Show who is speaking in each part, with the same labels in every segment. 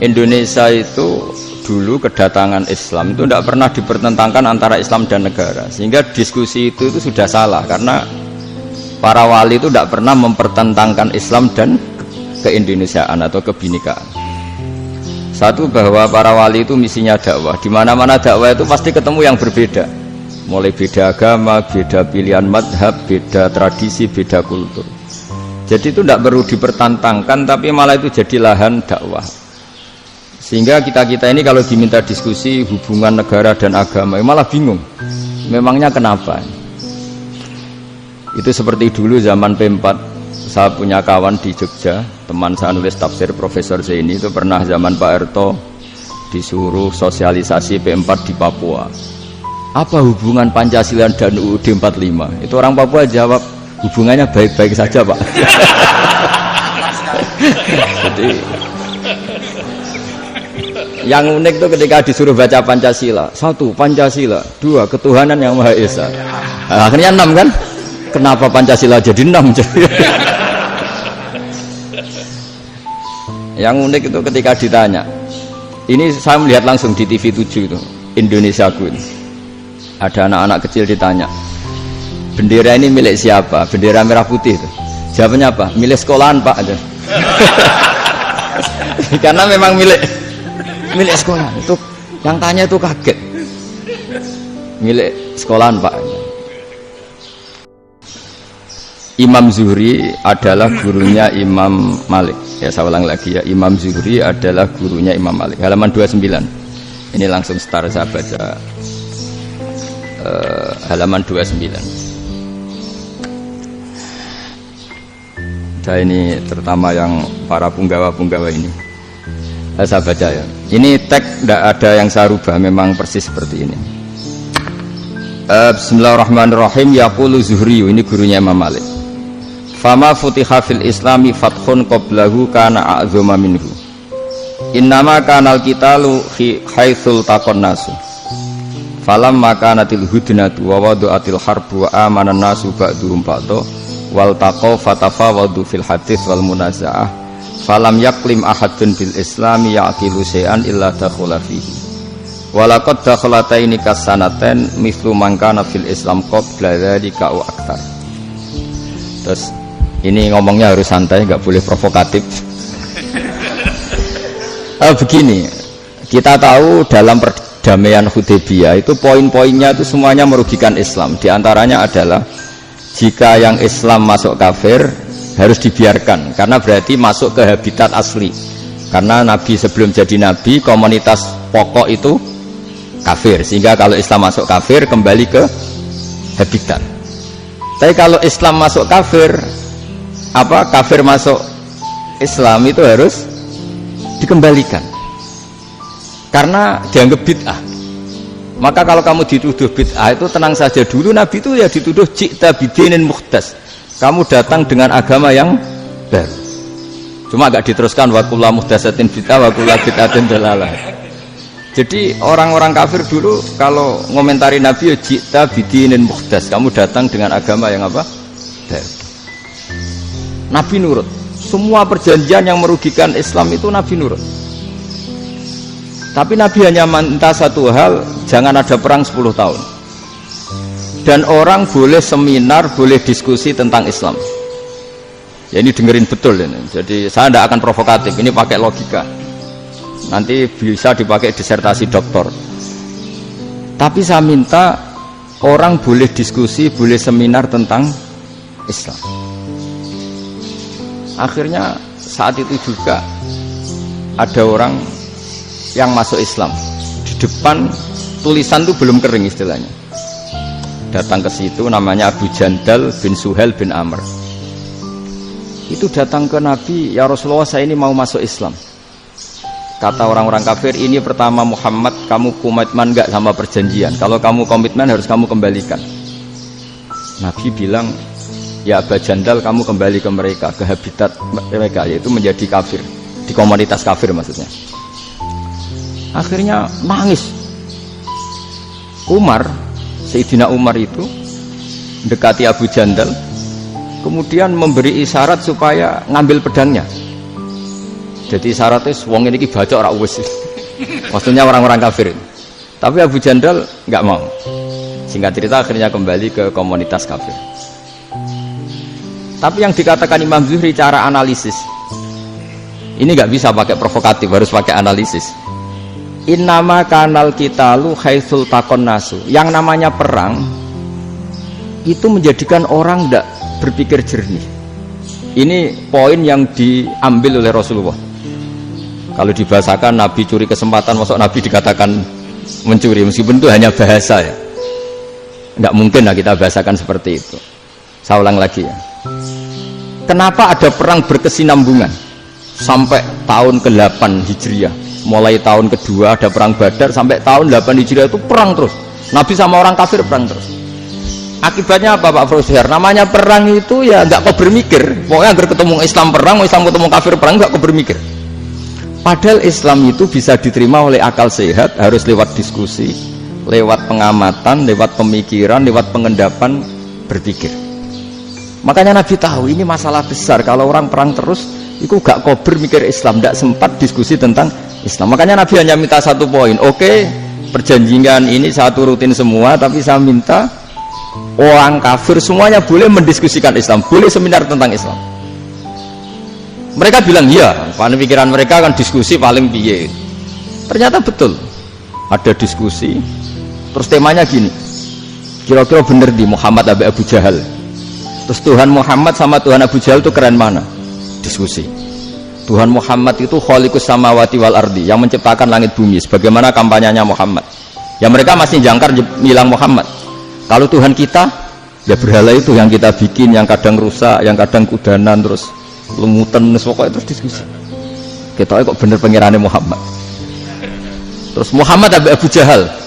Speaker 1: Indonesia itu dulu kedatangan Islam itu tidak pernah dipertentangkan antara Islam dan negara, sehingga diskusi itu sudah salah karena para wali itu tidak pernah mempertentangkan Islam dan keindonesiaan atau kebinekaan. Satu, bahwa para wali itu misinya dakwah, di mana-mana dakwah itu pasti ketemu yang berbeda, mulai beda agama, beda pilihan madhab, beda tradisi, beda kultur. Jadi itu tidak perlu dipertentangkan, tapi malah itu jadi lahan dakwah. Sehingga kita-kita ini kalau diminta diskusi hubungan negara dan agama malah bingung, memangnya kenapa? Itu seperti dulu zaman P4, saya punya kawan di Jogja, teman saya nulis tafsir Profesor Zaini, itu pernah zaman Pak Erto disuruh sosialisasi P4 di Papua. Apa hubungan Pancasila dan UUD 45? Itu orang Papua jawab, hubungannya baik-baik saja Pak. Jadi yang unik itu ketika disuruh baca Pancasila, 1 Pancasila, 2 ketuhanan yang Maha Esa. Nah, akhirnya 6 kan? Kenapa Pancasila jadi 6? Yang unik itu ketika ditanya, ini saya melihat langsung di TV 7 itu, Indonesiaku ini. Ada anak-anak kecil ditanya, bendera ini milik siapa? Bendera merah putih itu. Jawabannya apa? Milik sekolahan Pak. Karena memang milik sekolah. Itu yang tanya itu kaget. Milik sekolahan Pak. Imam Zuhri adalah gurunya Imam Malik. Ya, saya ulang lagi ya, Imam Zuhri adalah gurunya Imam Malik. Halaman 29. Ini langsung start saya baca. Halaman 29. Saya ini terutama yang para punggawa-punggawa ini. Saya baca ya. Ini teks tidak ada yang saya rubah, memang persis seperti ini. Bismillahirrahmanirrahim. Yaqulu Zuhri, ini gurunya Imam Malik. Fama futiha fil islami fathun qablahu kana a'zama minhu. Innama kanal qitalu haitsul taqon nasu. Falam makanatil hudnatu wa wadu'atil harbu wa amanan nasu ba'duhum ba'du wal taqaw fatafawadu fil hadits wal munaza'ah. Falam yaklim ahadun bil islami ya'qilu syai'an illa dakhula fihi. Walaqad dakhalataini kasanaten mithlu man kana fil islam qabla dzalika wa aktsar. Terus ini ngomongnya harus santai, enggak boleh provokatif. Begini, kita tahu dalam perdamaian Hudaybiyah itu poin-poinnya itu semuanya merugikan Islam. Di antaranya adalah jika yang Islam masuk kafir harus dibiarkan, karena berarti masuk ke habitat asli. Karena Nabi sebelum jadi Nabi, komunitas pokok itu kafir, sehingga kalau Islam masuk kafir kembali ke habitat. Tapi kalau Islam masuk kafir, kafir masuk Islam itu harus dikembalikan karena dianggap bid'ah. Maka kalau kamu dituduh bid'ah itu tenang saja dulu, Nabi itu ya dituduh ji'ta bidinin muhdas, kamu datang dengan agama yang baru. Cuma agak diteruskan wa kullu muhdasatin bid'ah wa kullu bid'atin dalalah. Jadi orang-orang kafir dulu kalau ngomentari Nabi ya ji'ta bidinin muhdas, kamu datang dengan agama yang apa? Baru. Nabi nurut. Semua perjanjian yang merugikan Islam itu Nabi nurut. Tapi Nabi hanya minta satu hal, jangan ada perang 10 tahun. Dan orang boleh seminar, boleh diskusi tentang Islam. Ya ini dengerin betul ini. Jadi saya tidak akan provokatif, ini pakai logika. Nanti bisa dipakai disertasi doktor. Tapi saya minta orang boleh diskusi, boleh seminar tentang Islam. Akhirnya saat itu juga ada orang yang masuk Islam. Di depan tulisan itu belum kering istilahnya. Datang ke situ, namanya Abu Jandal bin Suhail bin Amr. Itu datang ke Nabi, ya Rasulullah saya ini mau masuk Islam. Kata orang-orang kafir, ini pertama Muhammad, kamu komitmen enggak sama perjanjian? Kalau kamu komitmen harus kamu kembalikan. Nabi bilang, ya Abu Jandal kamu kembali ke mereka, ke habitat mereka, yaitu menjadi kafir, di komunitas kafir maksudnya. Akhirnya nangis. Sayyidina Umar itu mendekati Abu Jandal, kemudian memberi isyarat supaya ngambil pedangnya. Jadi syaratnya wong ini baca ora wis. Maksudnya orang-orang kafir. Tapi Abu Jandal nggak mau. Singkat cerita akhirnya kembali ke komunitas kafir. Tapi yang dikatakan Imam Zuhri cara analisis ini nggak bisa pakai provokatif, harus pakai analisis. Innama kanal qitalu haitsul taqon nasu. Yang namanya perang itu menjadikan orang tidak berpikir jernih. Ini poin yang diambil oleh Rasulullah. Kalau dibahasakan Nabi curi kesempatan, masuk Nabi dikatakan mencuri, meskipun itu hanya bahasa ya. Tidak mungkin lah kita bahasakan seperti itu. Saya ulang lagi ya. Kenapa ada perang berkesinambungan sampai tahun ke-8 Hijriah? Mulai tahun kedua ada perang Badar sampai tahun 8 Hijriah itu perang terus. Nabi sama orang kafir perang terus. Akibatnya apa Pak Profesor? Namanya perang itu ya nggak kau bermikir. Pokoknya agar ketemu Islam perang, Islam ketemu kafir perang nggak kau bermikir. Padahal Islam itu bisa diterima oleh akal sehat, harus lewat diskusi, lewat pengamatan, lewat pemikiran, lewat pengendapan berpikir. Makanya Nabi tahu ini masalah besar. Kalau orang perang terus, itu gak kober mikir Islam, tidak sempat diskusi tentang Islam. Makanya Nabi hanya minta satu poin. Oke, perjanjian ini saya turutin semua, tapi saya minta orang kafir semuanya boleh mendiskusikan Islam, boleh seminar tentang Islam. Mereka bilang iya, karena pikiran mereka kan diskusi paling piye. Ternyata betul, ada diskusi. Terus temanya gini, kira-kira bener di Muhammad Abu Jahal. Terus Tuhan Muhammad sama Tuhan Abu Jahal itu keren mana? Diskusi. Tuhan Muhammad itu khaliqus samawati wal ardi, yang menciptakan langit bumi. Sebagaimana kampanyenya Muhammad. Ya mereka masih jangkar bilang Muhammad. Kalau Tuhan kita, ya berhala itu yang kita bikin, yang kadang rusak, yang kadang kudanan, terus lumutan, pokoknya terus diskusi. Kita kok bener pengirannya Muhammad. Terus Muhammad Abu Jahal.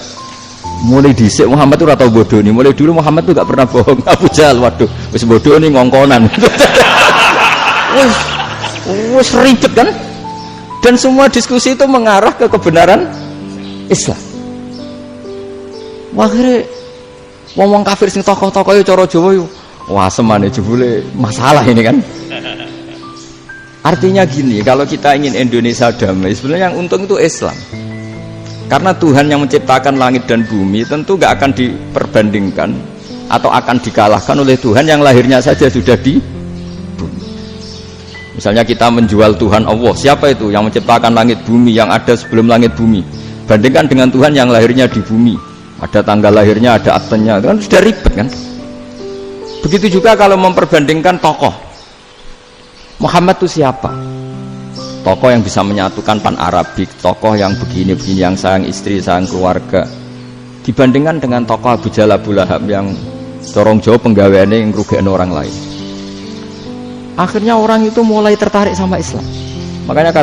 Speaker 1: Mulai dhisik Muhammad itu ratau bodoh nih. Mulai dulu Muhammad itu gak pernah bohong. Abu Jahal, waduh, wis bodoh nih ngongkonan. Wis ribet kan? Dan semua diskusi itu mengarah ke kebenaran Islam. Wah, akhirnya ngomong kafir sing tokoh-tokoh itu cara Jawa yuk. Wah, semane jebule masalah ini kan. Artinya gini, kalau kita ingin Indonesia damai, sebenarnya yang untung itu Islam. Karena Tuhan yang menciptakan langit dan bumi tentu gak akan diperbandingkan atau akan dikalahkan oleh Tuhan yang lahirnya saja sudah di bumi. Misalnya kita menjual Tuhan Allah, siapa itu yang menciptakan langit bumi, yang ada sebelum langit bumi, bandingkan dengan Tuhan yang lahirnya di bumi, ada tanggal lahirnya, ada aktenya, itu kan sudah ribet kan. Begitu juga kalau memperbandingkan tokoh, Muhammad itu siapa? Tokoh yang bisa menyatukan pan-Arabik, tokoh yang begini-begini, yang sayang istri, sayang keluarga, dibandingkan dengan tokoh Abu Jahal Abu Lahab yang corong jauh penggaweannya yang ngerugikan orang lain. Akhirnya orang itu mulai tertarik sama Islam. Makanya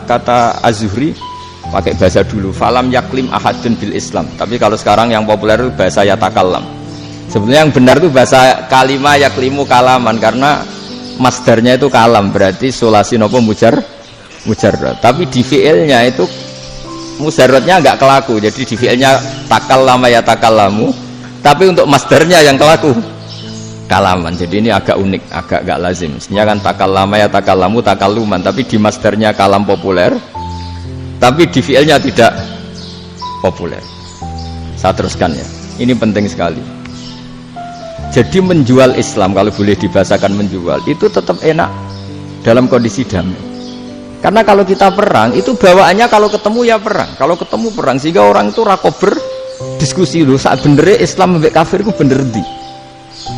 Speaker 1: kata Az-Zuhri pakai bahasa dulu, falam yaklim ahadun bil Islam. Tapi kalau sekarang yang populer itu bahasa yatakallam. Sebenarnya yang benar itu bahasa kalimah yaklimu kalaman, karena masdarnya itu kalam, berarti sulasi nopo mujarrad. Tapi di fi'ilnya itu mujarradnya enggak kelaku. Jadi di fi'ilnya takallama ya takallamu, tapi untuk masdarnya yang kelaku kalaman. Jadi ini agak unik, agak enggak lazim. Mestinya kan takallama ya takallamu takalluman, tapi di masdarnya kalam populer, tapi di fi'ilnya tidak populer. Saya teruskan ya. Ini penting sekali. Jadi menjual Islam, kalau boleh dibahasakan menjual, itu tetap enak dalam kondisi damai. Karena kalau kita perang, itu bawaannya kalau ketemu ya perang. Kalau ketemu perang, sehingga orang itu rakober diskusi dulu. Saat benernya Islam sampai kafir itu bener di.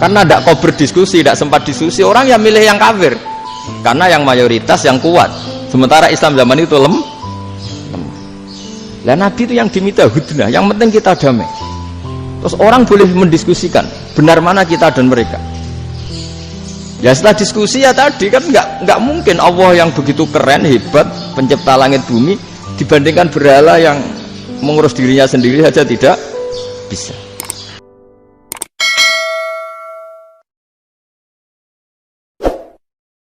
Speaker 1: Karena tidak kober diskusi, tidak sempat diskusi, orang yang milih yang kafir. Karena yang mayoritas yang kuat. Sementara Islam zaman itu lemah. Nah, Nabi itu yang diminta hudnah, yang penting kita damai. Terus orang boleh mendiskusikan benar mana kita dan mereka. Ya setelah diskusi ya tadi kan nggak mungkin Allah yang begitu keren hebat pencipta langit bumi dibandingkan berhala yang mengurus dirinya sendiri saja tidak bisa.